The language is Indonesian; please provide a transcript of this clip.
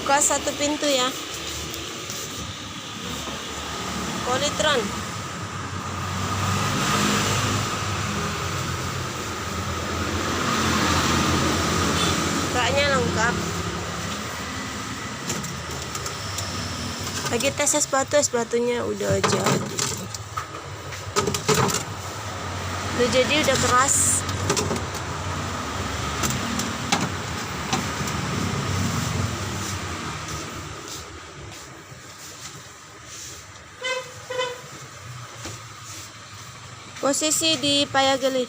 Buka satu pintu ya. Polytron. Kayaknya lengkap. Lagi tes sepatunya udah jadi udah keras. Posisi di payageli.